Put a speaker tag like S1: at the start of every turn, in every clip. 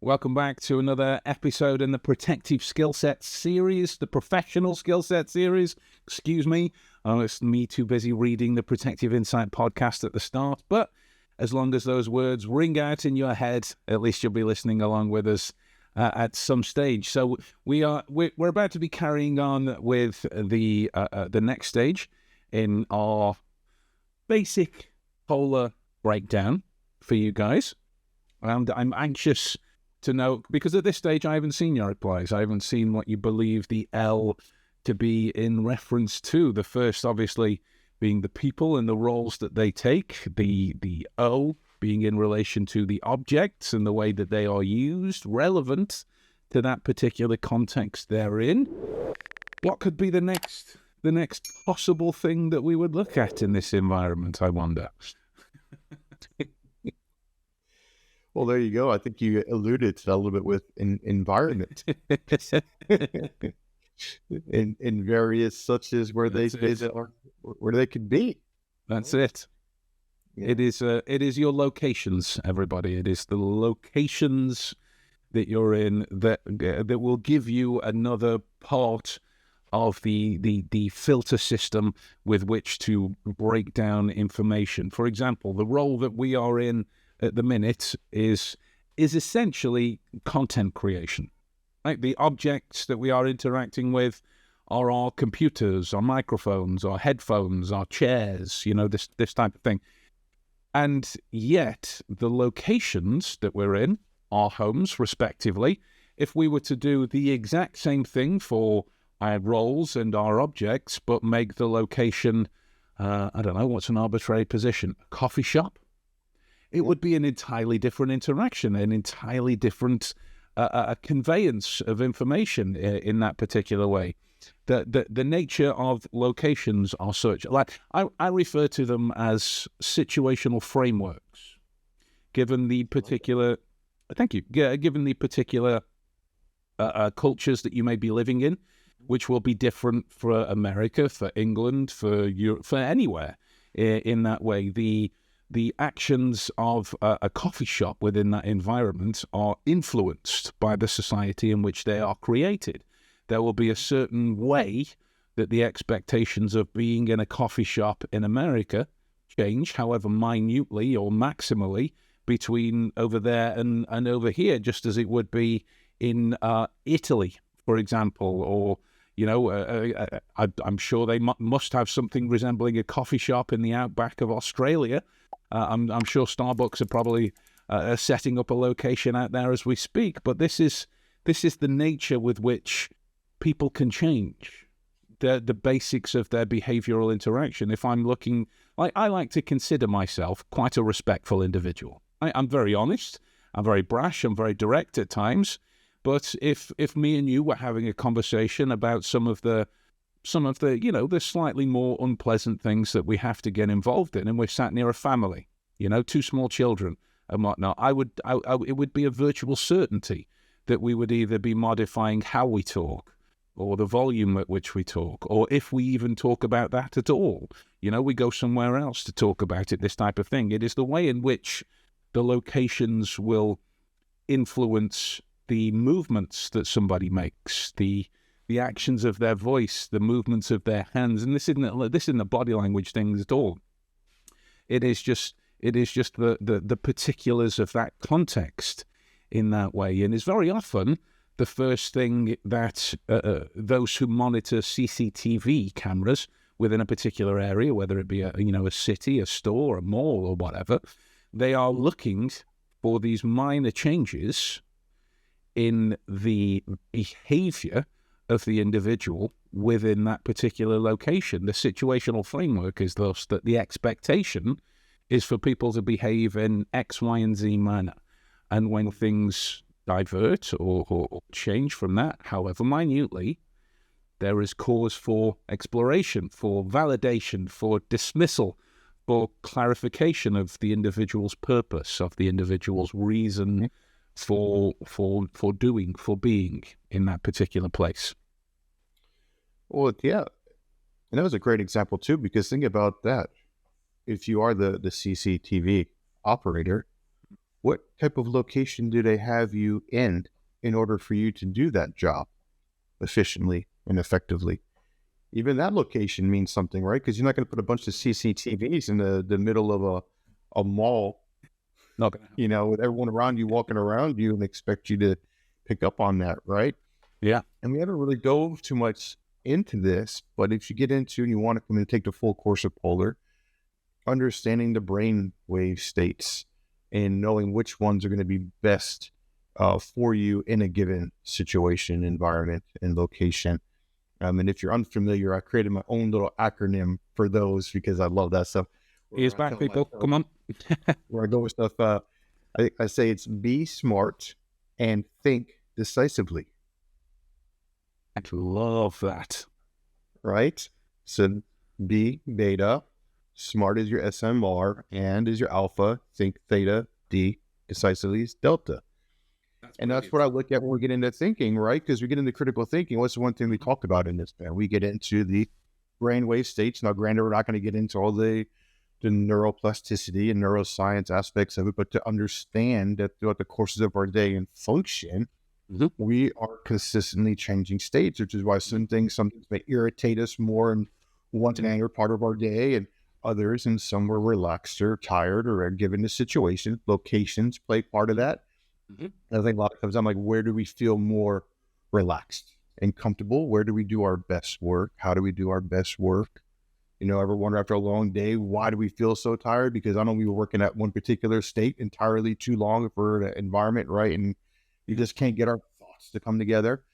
S1: Welcome back to another episode in the Protective Skill Set series, the Professional Skill Set series. Excuse me. Oh, it's me too busy reading the Protective Insight podcast at the start. But as long as those words ring out in your head, at least you'll be listening along with us at some stage. So we're about to be carrying on with the next stage in our basic polar breakdown for you guys. And I'm anxious to know, because at this stage I haven't seen your replies. I haven't seen what you believe the L to be in reference to. The first, obviously, being the people and the roles that they take. The O being in relation to the objects and the way that they are used, relevant to that particular context they're in. What could be the next possible thing that we would look at in this environment, I wonder?
S2: Well, there you go. I think you alluded to that a little bit with environment. in various such as where they are, where they could be.
S1: That's it. Yeah. It is your locations, everybody. It is the locations that you're in that will give you another part of the filter system with which to break down information. For example, the role that we are in at the minute is essentially content creation. Right? The objects that we are interacting with are our computers, our microphones, our headphones, our chairs, this type of thing. And yet, the locations that we're in, our homes, respectively, if we were to do the exact same thing for our roles and our objects, but make the location, I don't know, what's an arbitrary position? A coffee shop? It would be an entirely different interaction, an entirely different conveyance of information in that particular way. The nature of locations are such, like I refer to them as situational frameworks. Given the particular, given the particular cultures that you may be living in, which will be different for America, for England, for Europe, for anywhere in that way. The actions of a coffee shop within that environment are influenced by the society in which they are created. There will be a certain way that the expectations of being in a coffee shop in America change, however minutely or maximally, between over there and over here, just as it would be in Italy, for example, or I'm sure they must have something resembling a coffee shop in the outback of Australia. I'm sure Starbucks are probably setting up a location out there as we speak. But this is the nature with which people can change the basics of their behavioral interaction. If I'm looking, I like to consider myself quite a respectful individual. I'm very honest. I'm very brash. I'm very direct at times. But if me and you were having a conversation about some of the the slightly more unpleasant things that we have to get involved in, and we're sat near a family, two small children and whatnot, it would be a virtual certainty that we would either be modifying how we talk or the volume at which we talk, or if we even talk about that at all. We go somewhere else to talk about it, this type of thing. It is the way in which the locations will influence the movements that somebody makes, the actions of their voice, the movements of their hands, and this isn't a body language thing at all. It is just the particulars of that context in that way, and is very often the first thing that those who monitor CCTV cameras within a particular area, whether it be a city, a store, a mall, or whatever, they are looking for these minor changes in the behavior of the individual within that particular location. The situational framework is thus that the expectation is for people to behave in X, Y, and Z manner. And when things divert or change from that, however minutely, there is cause for exploration, for validation, for dismissal, for clarification of the individual's purpose, of the individual's reason for being in that particular place.
S2: Well, yeah. And that was a great example too, because think about that. If you are the CCTV operator, what type of location do they have you in order for you to do that job efficiently and effectively? Even that location means something, right? Because you're not going to put a bunch of CCTVs in the middle of a mall,
S1: Not going to happen.
S2: with everyone around you walking around you and expect you to pick up on that, right?
S1: Yeah.
S2: And we haven't really dove too much into this, but if you get into and you want to come and take the full course of Polar, understanding the brain wave states and knowing which ones are going to be best for you in a given situation, environment, and location. And if you're unfamiliar, I created my own little acronym for those because I love that stuff.
S1: Ears back, people. Come on.
S2: Where I go with stuff, I say it's be smart and think decisively.
S1: I love that.
S2: Right? So B, beta, smart is your SMR, and is your alpha, think theta, D, decisively is delta. And that's what I look at when we get into thinking, right? Because we get into critical thinking. What's the one thing we talk about in this, man? We get into the brainwave states. Now, granted, we're not going to get into all the neuroplasticity and neuroscience aspects of it, but to understand that throughout the courses of our day and function, we are consistently changing states, which is why some things may irritate us more in one anger part of our day, and others in some we're relaxed or tired or given the situation. Locations play part of that. I think a lot of times I'm like, where do we feel more relaxed and comfortable? Where do we do our best work? How do we do our best work? Ever wonder after a long day, why do we feel so tired? Because I know we were working at one particular state entirely too long for the environment, right? And you just can't get our thoughts to come together.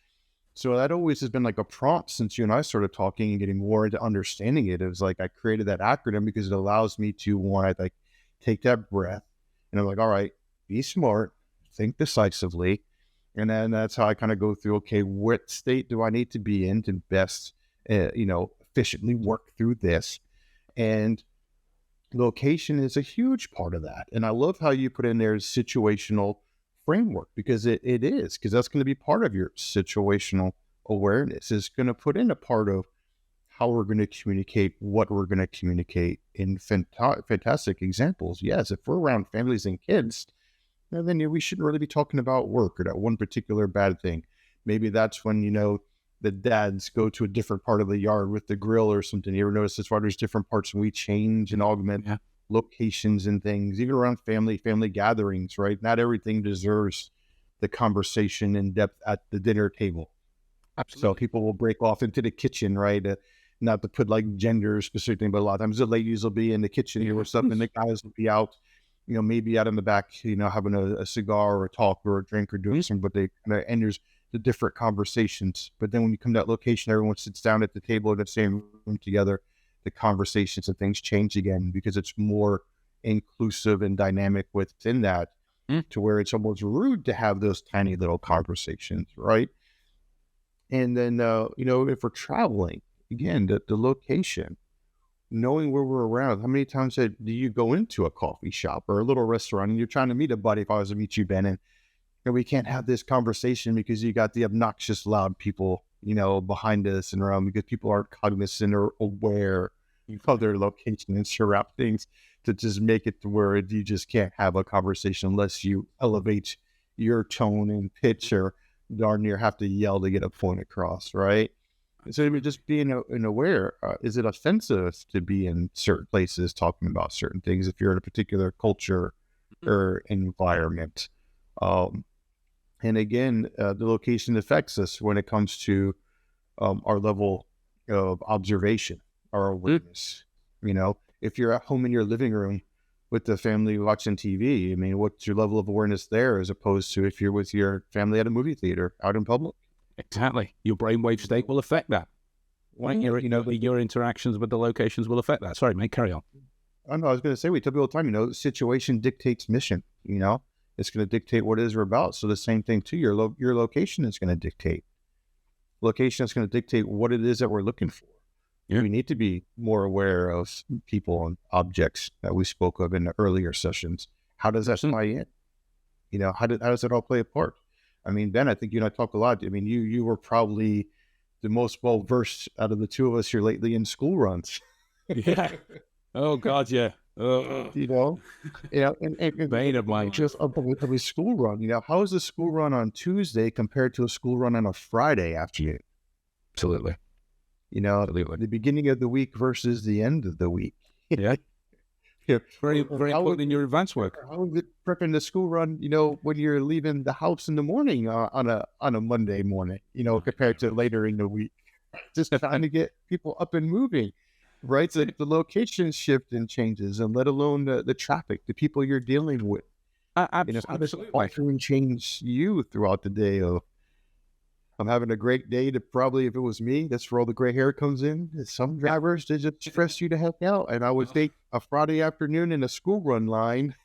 S2: So that always has been like a prompt since you and I started talking and getting more into understanding it. It was like I created that acronym because it allows me to, one, I take that breath and I'm like, all right, be smart, think decisively. And then that's how I kind of go through, okay, what state do I need to be in to best, efficiently work through this? And location is a huge part of that. And I love how you put in there situational framework, because it is, because that's going to be part of your situational awareness. Is going to put in a part of how we're going to communicate, what we're going to communicate in fantastic examples. Yes, if we're around families and kids, then we shouldn't really be talking about work or that one particular bad thing. Maybe that's when, the dads go to a different part of the yard with the grill or something. You ever notice that's why there's different parts and we change and augment locations and things, even around family gatherings, right? Not everything deserves the conversation in depth at the dinner table.
S1: Absolutely.
S2: So people will break off into the kitchen, right? Not to put like gender specific thing, but a lot of times the ladies will be in the kitchen or something, and the guys will be out, maybe out in the back, having a cigar or a talk or a drink or doing something, but they kind of, and there's the different conversations. But then when you come to that location, everyone sits down at the table in the same room together, the conversations and things change again because it's more inclusive and dynamic within that, to where it's almost rude to have those tiny little conversations, right? And then, if we're traveling, again, the location, knowing where we're around. How many times do you go into a coffee shop or a little restaurant and you're trying to meet a buddy? If I was to meet you, Ben, and we can't have this conversation because you got the obnoxious loud people, behind us and around, because people aren't cognizant or aware of their location and surroundings, to just make it to where you just can't have a conversation unless you elevate your tone and pitch, or darn near have to yell to get a point across, right? So just being aware, is it offensive to be in certain places talking about certain things if you're in a particular culture or environment? And again, the location affects us when it comes to our level of observation, our awareness. If you're at home in your living room with the family watching TV, what's your level of awareness there as opposed to if you're with your family at a movie theater out in public?
S1: Exactly. Your brainwave state will affect that. Right? Your interactions with the locations will affect that. Sorry, mate, carry on.
S2: I know. I was going to say, we tell people all the time, situation dictates mission. It's going to dictate what it is we're about. So the same thing too. Your location is going to dictate. Location is going to dictate what it is that we're looking for. We need to be more aware of people and objects that we spoke of in the earlier sessions. How does that tie in? How does it all play a part? I mean, Ben, I think you and I talk a lot. I mean, you were probably the most well-versed out of the two of us here lately in school runs.
S1: Yeah. Oh, God, yeah.
S2: And
S1: Bane of mine.
S2: Just of a school run. How is a school run on Tuesday compared to a school run on a Friday afternoon?
S1: Absolutely.
S2: Absolutely. The beginning of the week versus the end of the week.
S1: Yeah. Very, very important in your advanced work.
S2: How is it prepping the school run, when you're leaving the house in the morning on a Monday morning, compared to later in the week? Just trying to get people up and moving, right? So the location shift and changes, and let alone the traffic, the people you're dealing with. How does it alter and change you throughout the day of, I'm having a great day to probably, if it was me, that's where all the gray hair comes in. Some drivers, they just stress you to heck out. And I would think a Friday afternoon in a school run line,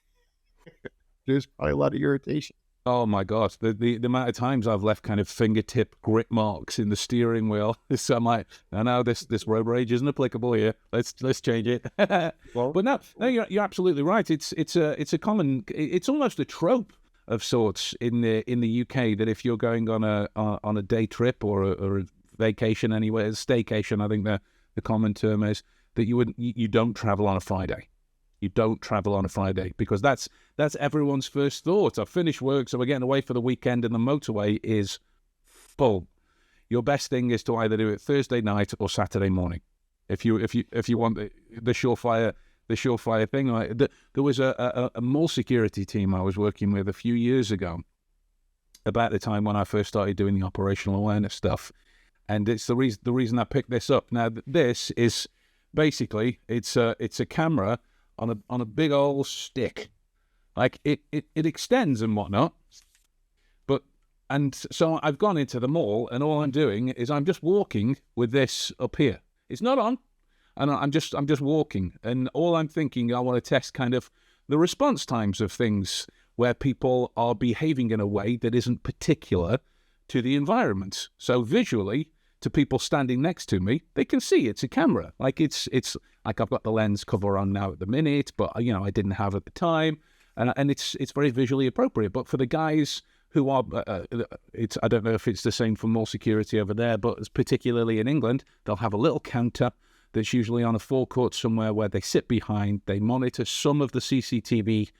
S2: there's probably a lot of irritation.
S1: Oh my God, the amount of times I've left kind of fingertip grip marks in the steering wheel. So I'm like, I know this road rage isn't applicable here. Let's change it. Well, but no, you're absolutely right. It's a common, it's almost a trope of sorts in the UK, that if you're going on a day trip or a vacation anywhere, a staycation, I think the common term is, that you don't travel on a Friday. You don't travel on a Friday, because that's everyone's first thought. I've finished work, so we're getting away for the weekend, and the motorway is full. Your best thing is to either do it Thursday night or Saturday morning, if you want the surefire thing. There was a mall security team I was working with a few years ago, about the time when I first started doing the operational awareness stuff, and it's the reason I picked this up. Now, this is basically it's a camera on a big old stick, like it extends and whatnot. And so I've gone into the mall, and all I'm doing is I'm just walking with this up here. It's not on, and I'm just walking, and all I'm thinking, I want to test kind of the response times of things where people are behaving in a way that isn't particular to the environment. So visually, to people standing next to me, they can see it's a camera. Like it's like I've got the lens cover on now at the minute, but I didn't have at the time, and it's very visually appropriate. But for the guys who are, I don't know if it's the same for mall security over there, but particularly in England, they'll have a little counter that's usually on a forecourt somewhere where they sit behind. They monitor some of the CCTV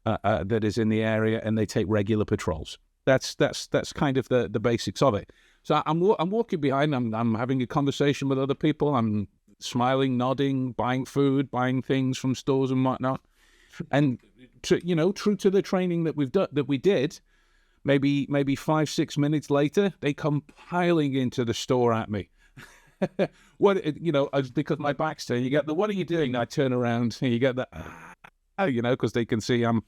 S1: that is in the area, and they take regular patrols. That's kind of the basics of it. So I'm walking behind. I'm having a conversation with other people. I'm smiling, nodding, buying food, buying things from stores and whatnot. And true to the training that we did. Maybe 5-6 minutes later, they come piling into the store at me. Because my back's turned, you get the, what are you doing? I turn around, and you get the, because they can see I'm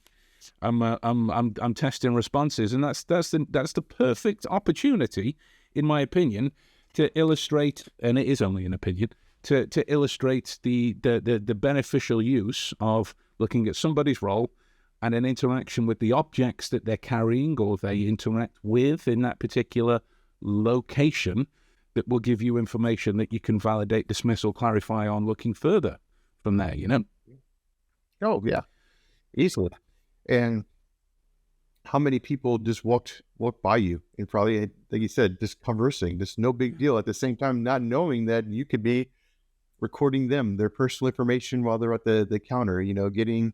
S1: testing responses, and that's the perfect opportunity, in my opinion, to illustrate, and it is only an opinion, to illustrate the beneficial use of looking at somebody's role and an interaction with the objects that they're carrying or they interact with in that particular location, that will give you information that you can validate, dismiss, or clarify on looking further from there,
S2: Oh, yeah. Easily. And how many people just walked by you and probably, like you said, just conversing, just no big deal, at the same time not knowing that you could be recording them, their personal information while they're at the counter, getting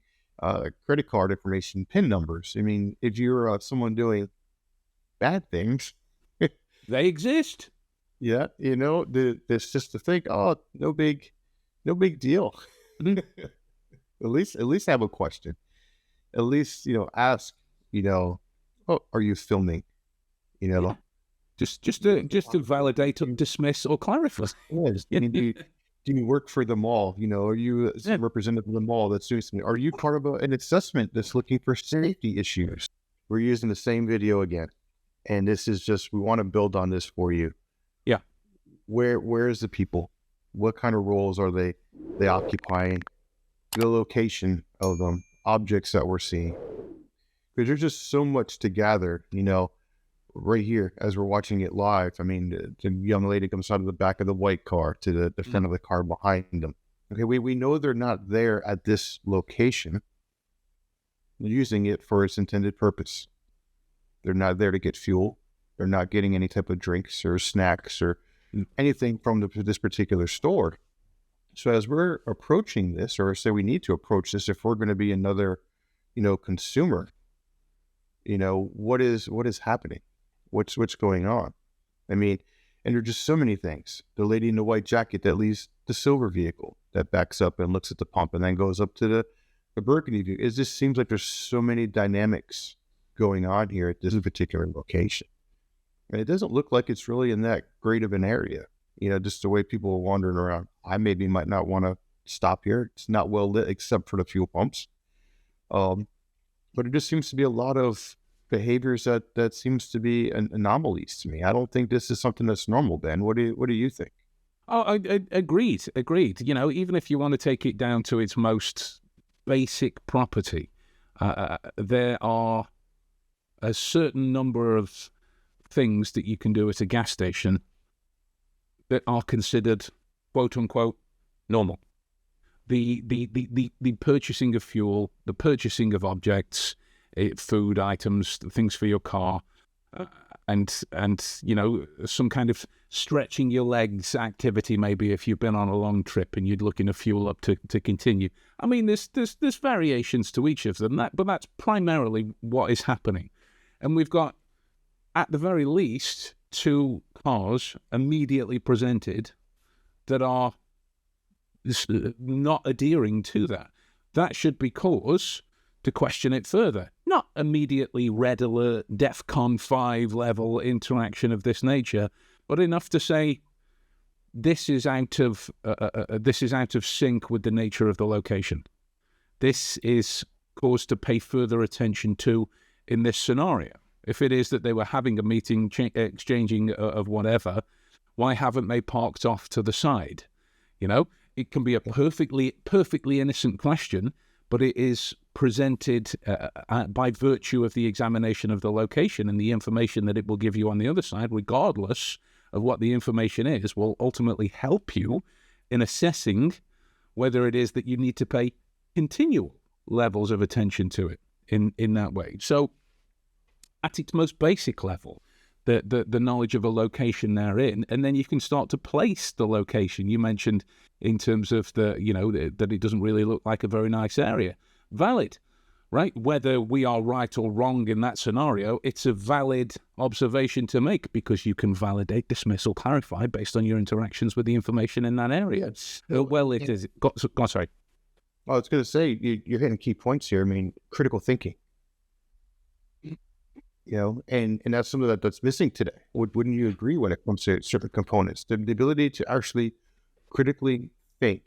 S2: credit card information, PIN numbers. I mean, if you're someone doing bad things,
S1: they exist.
S2: Yeah, there's just to think, oh, no big deal. At least have a question. At least ask. Oh, are you filming?
S1: Yeah. Just to validate, or dismiss, or clarify.
S2: Yes. Do you work for the mall? Are you a representative of the mall that's doing something? Are you part of an assessment that's looking for safety issues? We're using the same video again, and this is just, we want to build on this for you.
S1: Yeah.
S2: Where is the people? What kind of roles are they occupying? The location of them, objects that we're seeing. Because there's just so much to gather, right here as we're watching it live. I mean, the young lady comes out of the back of the white car to the front of the car behind them. Okay, we know they're not there at this location using it for its intended purpose. They're not there to get fuel. They're not getting any type of drinks or snacks or anything from this particular store. So as we're approaching this, or say we need to approach this, if we're going to be another, consumer, what is happening? What's going on? I mean, and there are just so many things. The lady in the white jacket that leaves the silver vehicle that backs up and looks at the pump and then goes up to the burgundy vehicle. It just seems like there's so many dynamics going on here at this particular location. And it doesn't look like it's really in that great of an area. Just the way people are wandering around. I maybe might not want to stop here. It's not well lit except for the fuel pumps. But it just seems to be a lot of behaviors that seems to be anomalies to me. I don't think this is something that's normal, Ben. What do you think?
S1: Oh, I agreed. Even if you want to take it down to its most basic property, there are a certain number of things that you can do at a gas station that are considered, quote unquote, normal. The purchasing of fuel, the purchasing of objects, food items, things for your car, and some kind of stretching your legs activity, maybe if you've been on a long trip and you're looking to fuel up to continue. I mean, there's variations to each of them, but that's primarily what is happening. And we've got, at the very least, 2 cars immediately presented that are not adhering to that. That should be cause to question it further. Not immediately red alert, DEFCON 5 level interaction of this nature, but enough to say this is out of sync with the nature of the location. This is cause to pay further attention to in this scenario. If it is that they were having a meeting, exchanging of whatever, why haven't they parked off to the side? It can be a perfectly innocent question, but it is presented by virtue of the examination of the location and the information that it will give you on the other side, regardless of what the information is, will ultimately help you in assessing whether it is that you need to pay continual levels of attention to it in that way. So, at its most basic level, the knowledge of a location they're in, and then you can start to place the location. You mentioned in terms of that it doesn't really look like a very nice area. Valid, right? Whether we are right or wrong in that scenario, it's a valid observation to make because you can validate, dismiss, or clarify based on your interactions with the information in that area. Well, it is. Go on, sorry.
S2: I was going to say, you're hitting key points here. I mean, critical thinking. And that's something that's missing today. Wouldn't you agree when it comes to certain components? The ability to actually critically think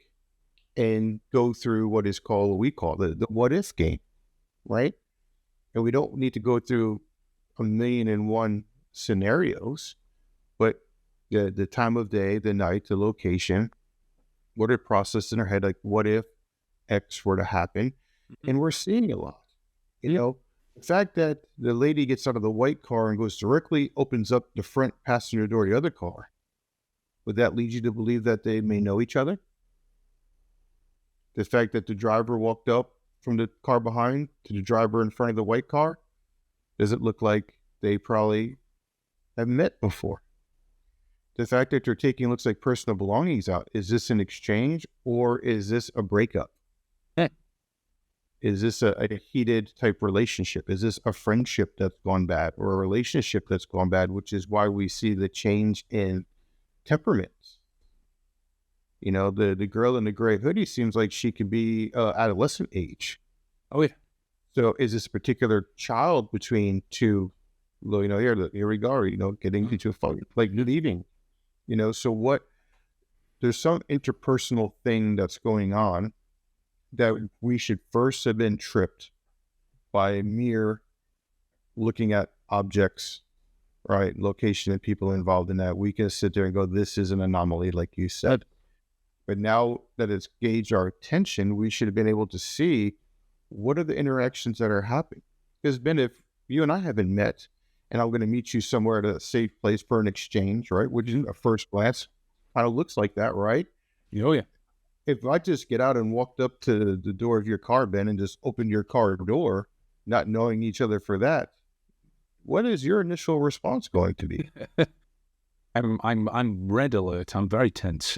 S2: and go through what we call the what if game, right? And we don't need to go through 1,000,001 scenarios, but the time of day, the night, the location, what it processed in our head, like what if X were to happen? And we're seeing a lot, The fact that the lady gets out of the white car and opens up the front passenger door of the other car, would that lead you to believe that they may know each other? The fact that the driver walked up from the car behind to the driver in front of the white car, does it look like they probably have met before? The fact that they're taking, looks like personal belongings out, is this an exchange or is this a breakup? Is this a heated type relationship? Is this a friendship that's gone bad or a relationship that's gone bad, which is why we see the change in temperaments? The girl in the gray hoodie seems like she could be adolescent age.
S1: Oh, yeah.
S2: So is this a particular child between two, here we go, getting into a fight, like leaving, so there's some interpersonal thing that's going on that we should first have been tripped by mere looking at objects, right? Location and people involved in that. We can sit there and go, this is an anomaly, like you said. But now that it's gauged our attention, we should have been able to see what are the interactions that are happening. Because Ben, if you and I haven't met and I'm going to meet you somewhere at a safe place for an exchange, right? Which is a first glance kind of looks like that, right?
S1: Oh, yeah.
S2: If I just get out and walked up to the door of your car, Ben, and just opened your car door, not knowing each other for that, what is your initial response going to be?
S1: I'm red alert. I'm very tense.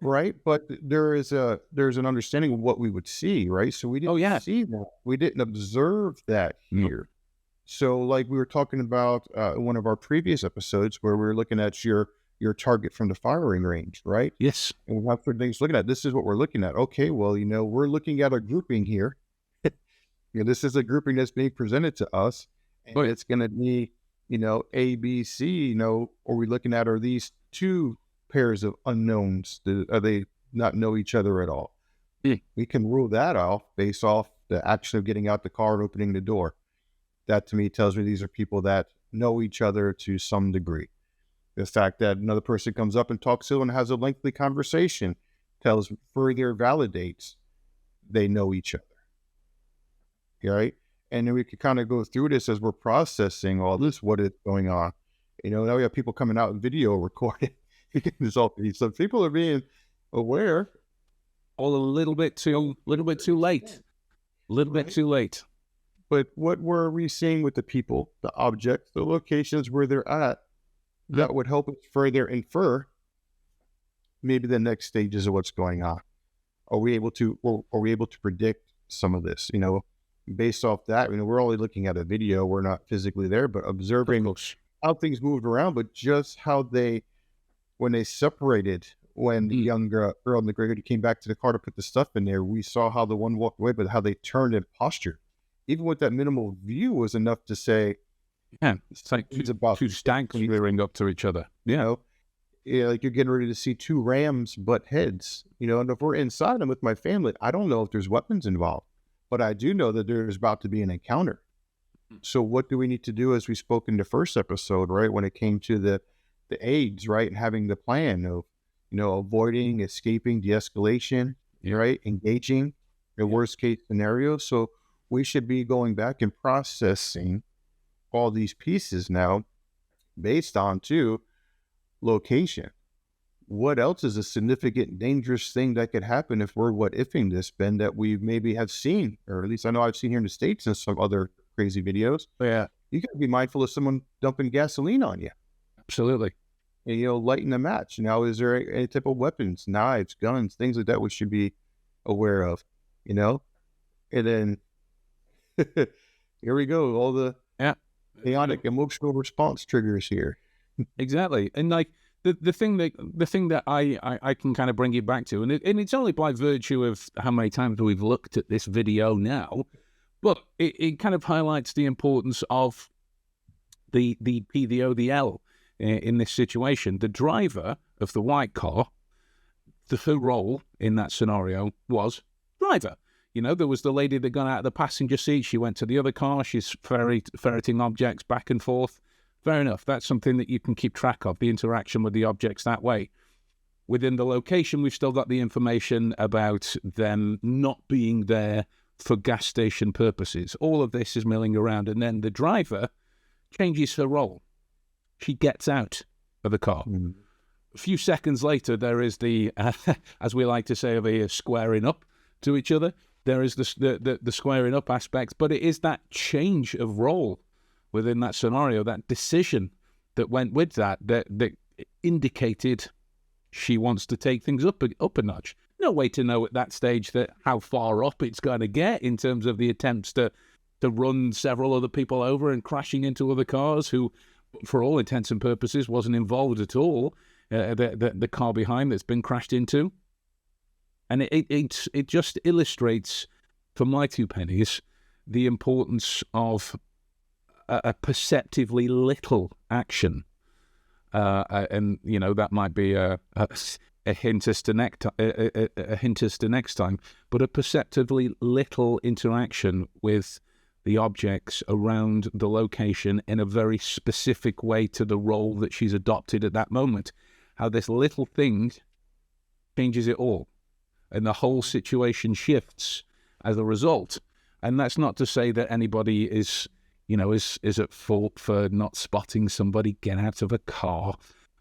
S2: Right, but there's an understanding of what we would see, right? So we didn't see that. We didn't observe that here. So, like we were talking about in one of our previous episodes, where we were looking at your target from the firing range, right?
S1: Yes.
S2: And we have certain things looking at. This is what we're looking at. Okay, well, we're looking at a grouping here. This is a grouping that's being presented to us, and it's going to be, A, B, C. Are we looking at, are these two pairs of unknowns? Are they not know each other at all? We can rule that off based off the action of getting out the car and opening the door. That to me tells me these are people that know each other to some degree. The fact that another person comes up and talks to them and has a lengthy conversation further validates they know each other. Right? And then we could kind of go through this as we're processing all this, what is going on. Now we have people coming out and video recording. So people are being aware.
S1: All a little bit too late. A little bit too late.
S2: But what were we seeing with the people, the objects, the locations where they're at, that would help us further infer maybe the next stages of what's going on? Are we able to predict some of this? Based off that, we're only looking at a video. We're not physically there, but observing how things moved around, but just how when they separated, when the young girl and the gray came back to the car to put the stuff in there, we saw how the one walked away, but how they turned and postured. Even with that minimal view was enough to say,
S1: it's like two stags rearing up to each other.
S2: Like you're getting ready to see two rams butt heads, and if we're inside them with my family, I don't know if there's weapons involved, but I do know that there's about to be an encounter. So what do we need to do, as we spoke in the first episode, right? When it came to the aids, right? And having the plan of, avoiding, escaping, de-escalation, right? Engaging the worst case scenario. So we should be going back and processing all these pieces now based on location. What else is a significant, dangerous thing that could happen if we're what-ifing this, Ben, that we maybe have seen, or at least I know I've seen here in the States and some other crazy videos.
S1: Yeah.
S2: You got to be mindful of someone dumping gasoline on you.
S1: Absolutely.
S2: And, lighting a match. Now, is there any type of weapons, knives, guns, things like that we should be aware of, And then here we go. All the chaotic emotional response triggers here.
S1: Exactly. And like the thing that I can kind of bring you back to, and it's only by virtue of how many times we've looked at this video now, but it kind of highlights the importance of the PDODL in this situation. The driver of the white car, her role in that scenario was driver. There was the lady that got out of the passenger seat. She went to the other car. She's ferreting objects back and forth. Fair enough. That's something that you can keep track of, the interaction with the objects that way. Within the location, we've still got the information about them not being there for gas station purposes. All of this is milling around. And then the driver changes her role. She gets out of the car. A few seconds later, there is the, as we like to say, the squaring up to each other. There is the squaring up aspect, but it is that change of role within that scenario, that decision that went with that indicated she wants to take things up a notch. No way to know at that stage that how far up it's going to get in terms of the attempts to run several other people over and crashing into other cars who, for all intents and purposes, wasn't involved at all. The car behind that's been crashed into. And it just illustrates, for my two pennies, the importance of a perceptively little action. And, that might be a hint as to next time, but a perceptively little interaction with the objects around the location in a very specific way to the role that she's adopted at that moment. How this little thing changes it all. And the whole situation shifts as a result. And that's not to say that anybody is, is at fault for not spotting somebody get out of a car.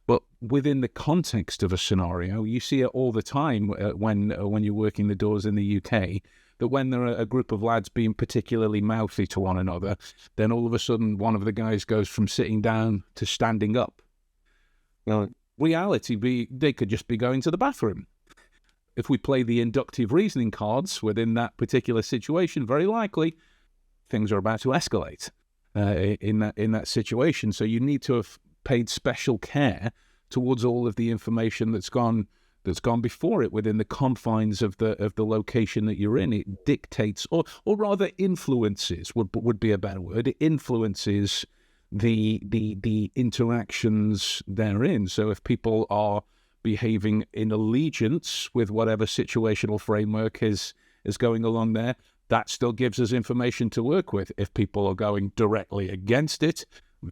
S1: But within the context of a scenario, you see it all the time when you're working the doors in the UK, that when there are a group of lads being particularly mouthy to one another, then all of a sudden one of the guys goes from sitting down to standing up. Well, reality they could just be going to the bathroom. If we play the inductive reasoning cards within that particular situation, very likely things are about to escalate in that situation. So you need to have paid special care towards all of the information that's gone before it within the confines of the location that you're in. It dictates, or rather influences would be a better word. It influences the interactions therein. So if people are behaving in allegiance with whatever situational framework is going along there, that still gives us information to work with. If people are going directly against it,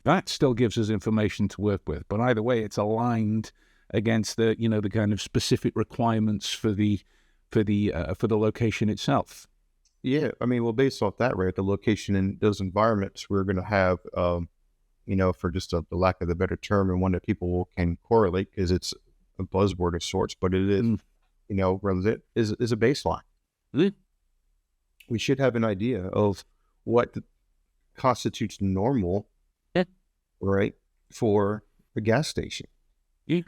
S1: that still gives us information to work with. But either way, it's aligned against the kind of specific requirements for the location itself.
S2: Yeah, I mean, well, based off that, right, the location in those environments, we're going to have, for just the lack of a better term, and one that people can correlate because it's a buzzword of sorts, but it is, is a baseline.
S1: Mm.
S2: We should have an idea of what constitutes normal, right, for a gas station,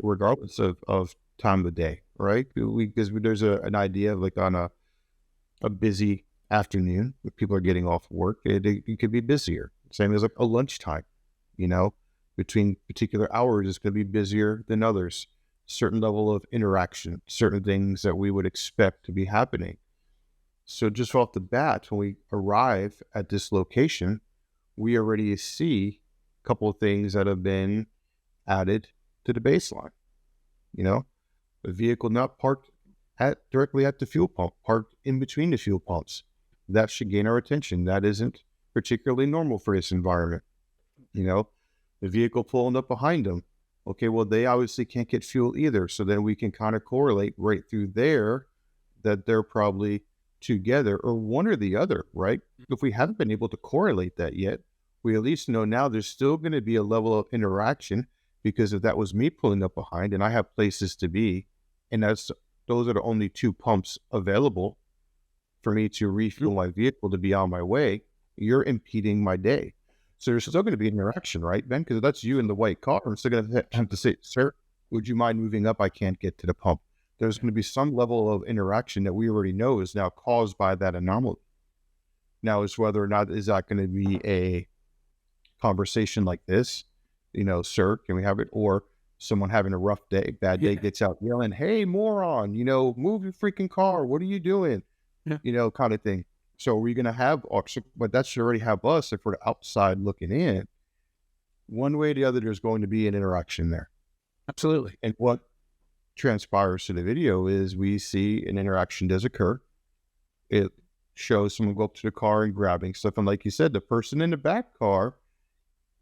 S2: regardless of time of day, right? Because there's an idea of like on a busy afternoon, when people are getting off work, it could be busier. Same as like a lunchtime, between particular hours, it's going to be busier than others. Certain level of interaction, certain things that we would expect to be happening. So just off the bat, when we arrive at this location, we already see a couple of things that have been added to the baseline. A vehicle not parked directly at the fuel pump, parked in between the fuel pumps. That should gain our attention. That isn't particularly normal for this environment. The vehicle pulling up behind them. Okay, well, they obviously can't get fuel either. So then we can kind of correlate right through there that they're probably together or one or the other, right? If we haven't been able to correlate that yet, we at least know now there's still going to be a level of interaction, because if that was me pulling up behind and I have places to be, and those are the only two pumps available for me to refuel my vehicle to be on my way, you're impeding my day. So there's still going to be interaction, right, Ben? Because that's you in the white car. I'm still going to have to say, sir, would you mind moving up? I can't get to the pump. There's going to be some level of interaction that we already know is now caused by that anomaly. Now, is whether or not is that going to be a conversation like this, sir, can we have it? Or someone having a rough day, bad day, gets out yelling, hey, moron, move your freaking car. What are you doing? Kind of thing. So we're going to have, but that should already have us, if we're outside looking in, one way or the other, there's going to be an interaction there.
S1: Absolutely.
S2: And what transpires to the video is we see an interaction does occur. It shows someone go up to the car and grabbing stuff. And like you said, the person in the back car,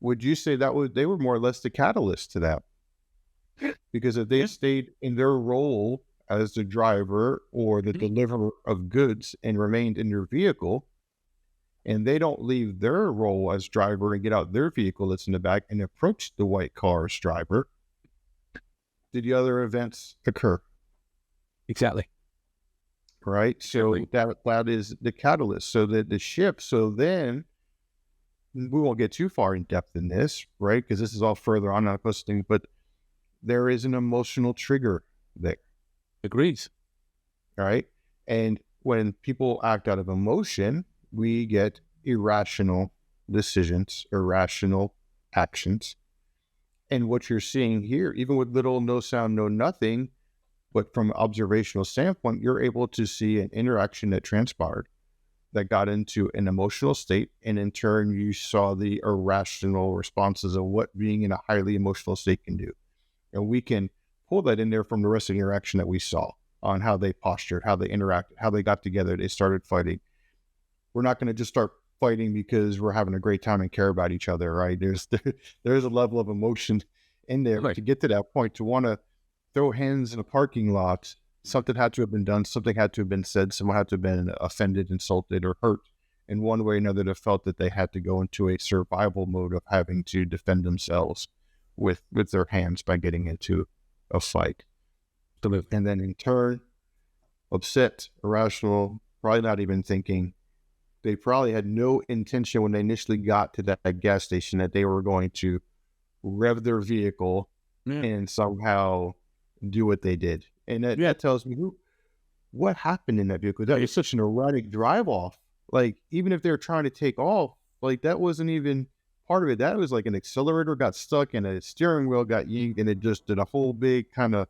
S2: would you say they were more or less the catalyst to that? Because if they stayed in their role as the driver or the deliverer of goods and remained in their vehicle, and they don't leave their role as driver and get out their vehicle that's in the back and approach the white car's driver, did the other events occur?
S1: Exactly.
S2: Right? So that is the catalyst. So that the ship, so then we won't get too far in depth in this, right? Because this is all further on, not listening, but there is an emotional trigger there.
S1: Agrees.
S2: Right? And when people act out of emotion, we get irrational decisions, irrational actions. And what you're seeing here, even with little, no sound, no nothing, but from an observational standpoint, you're able to see an interaction that transpired that got into an emotional state. And in turn, you saw the irrational responses of what being in a highly emotional state can do. And we can pull that in there from the rest of the interaction that we saw on how they postured, how they interacted, how they got together, they started fighting. We're not going to just start fighting because we're having a great time and care about each other, right? There's a level of emotion in there to get to that point, to want to throw hands in a parking lot. Something had to have been done. Something had to have been said. Someone had to have been offended, insulted, or hurt. in one way or another that felt that they had to go into a survival mode of having to defend themselves with their hands by getting into a fight.
S1: Absolutely.
S2: And then in turn, upset, irrational, probably not even thinking. They probably had no intention when they initially got to that gas station that they were going to rev their vehicle and somehow do what they did. And that tells me what happened in that vehicle. That was such an erratic drive off. Like, even if they're trying to take off, like, that wasn't even part of it. That was like an accelerator got stuck and a steering wheel got yanked, and it just did a whole big kind of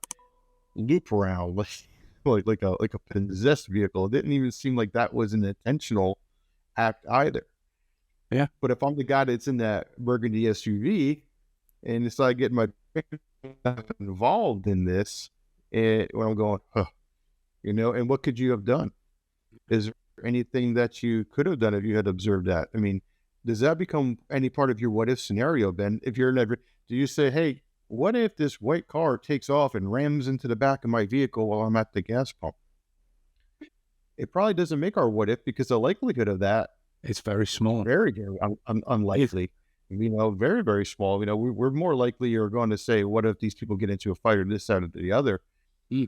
S2: loop around, like a possessed vehicle. It didn't even seem like that was an intentional act either.
S1: Yeah.
S2: But if I'm the guy that's in that burgundy SUV and it's like getting my involved in this, and when I'm going, and what could you have done? Is there anything that you could have done if you had observed that? I mean, does that become any part of your what if scenario, Ben? If you're never, do you say, hey, what if this white car takes off and rams into the back of my vehicle while I'm at the gas pump? It probably doesn't make our what if, because the likelihood of that,
S1: it's very small.
S2: Very, very unlikely. Very, very small. We're more likely you're going to say, what if these people get into a fight or this, that, or the other?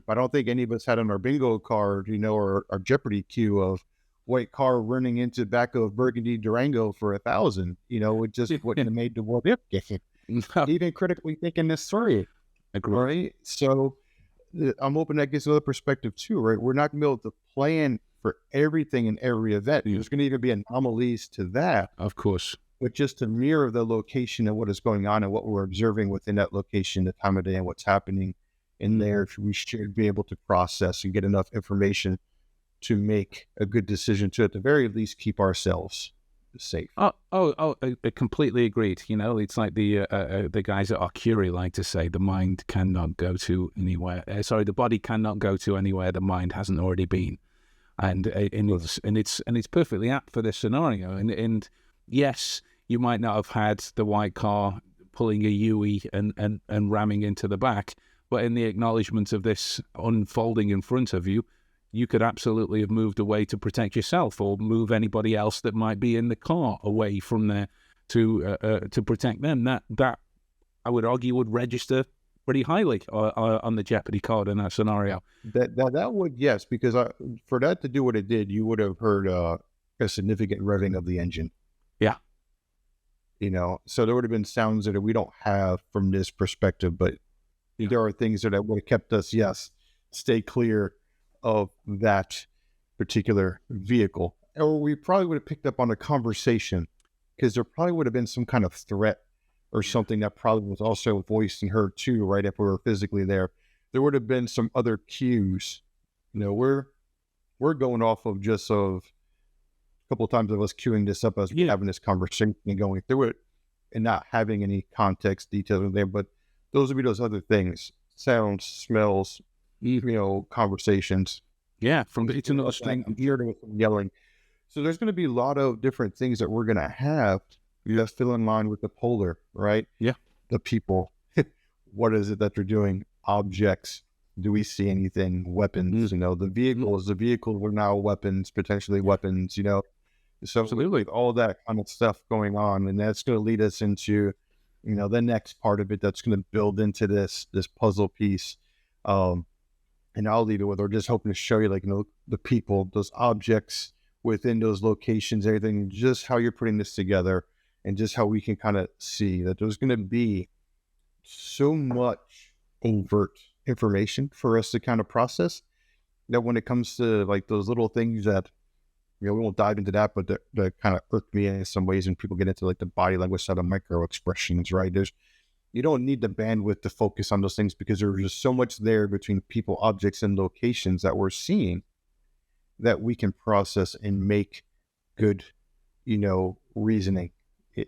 S2: I don't think any of us had on our bingo card, or our Jeopardy queue of white car running into the back of Burgundy Durango for 1,000. It just wouldn't have made the what if game. No. Even critically thinking this through.
S1: Agree.
S2: Right? So I'm hoping that gives another perspective too, right? We're not going to be able to plan for everything in every event. There's going to even be anomalies to that.
S1: Of course.
S2: But just to mirror the location and what is going on and what we're observing within that location, the time of day and what's happening in there, we should be able to process and get enough information to make a good decision to, at the very least, keep ourselves safe.
S1: I completely agreed. It's like the guys at Arcuri like to say, the mind cannot go to anywhere. The body cannot go to anywhere the mind hasn't already been, and it's perfectly apt for this scenario. And yes, you might not have had the white car pulling a Yui and ramming into the back, but in the acknowledgement of this unfolding in front of you, you could absolutely have moved away to protect yourself, or move anybody else that might be in the car away from there to protect them. That I would argue would register pretty highly on the Jeopardy card in that scenario.
S2: That would, yes, because for that to do what it did, you would have heard a significant revving of the engine.
S1: Yeah.
S2: So there would have been sounds that we don't have from this perspective, but there are things that would have kept us, stay clear of that particular vehicle. Or we probably would have picked up on a conversation, because there probably would have been some kind of threat or something that probably was also voiced and heard too, right? If we were physically there, there would have been some other cues. We're going off of just a couple of times of us queuing this up as we're having this conversation and going through it and not having any context details in there, but those would be those other things: sounds, smells, conversations.
S1: Yeah, from it's another thing.
S2: I'm hearing with some yelling. So there's going to be a lot of different things that we're going to have that fill in line with the polar, right?
S1: Yeah.
S2: The people. What is it that they're doing? Objects. Do we see anything? Weapons. The vehicles. The vehicles were now weapons, potentially weapons. So absolutely, all that kind of stuff going on, and that's going to lead us into, the next part of it that's going to build into this puzzle piece. And I'll leave it with, or just hoping to show you, the people, those objects within those locations, everything, just how you're putting this together, and just how we can kind of see that there's going to be so much overt information for us to kind of process, that when it comes to those little things that, we won't dive into that, but that kind of irk me in some ways, and people get into the body language side of micro expressions, right? You don't need the bandwidth to focus on those things, because there's just so much there between people, objects, and locations that we're seeing that we can process and make good, reasoning. We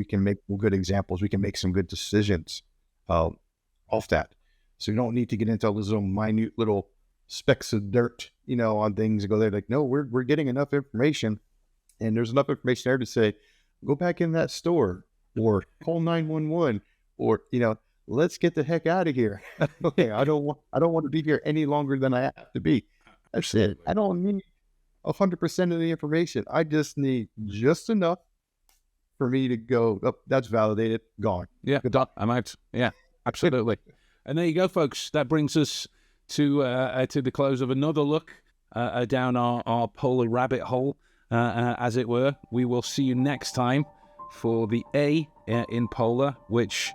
S2: can make good examples. We can make some good decisions off that. So you don't need to get into all those little minute little specks of dirt, on things and go there. No, we're getting enough information, and there's enough information there to say, go back in that store, or call 911, or, let's get the heck out of here. Okay, I don't want to be here any longer than I have to be. That's it. I don't need 100% of the information. I just need just enough for me to go, oh, that's validated, gone.
S1: Yeah, done. I'm out. Yeah, absolutely. And there you go, folks. That brings us to the close of another look down our polar rabbit hole, as it were. We will see you next time for the A in polar, which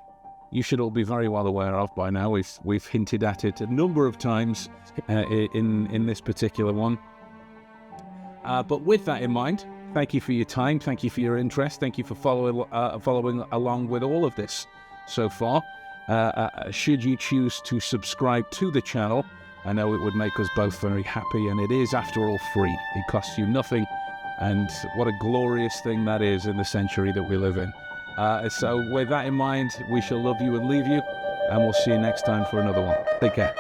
S1: you should all be very well aware of by now. We've hinted at it a number of times in this particular one. But with that in mind, thank you for your time. Thank you for your interest. Thank you for following along with all of this so far. Should you choose to subscribe to the channel, I know it would make us both very happy, and it is, after all, free. It costs you nothing, and what a glorious thing that is in the century that we live in. So with that in mind, we shall love you and leave you, and we'll see you next time for another one. Take care.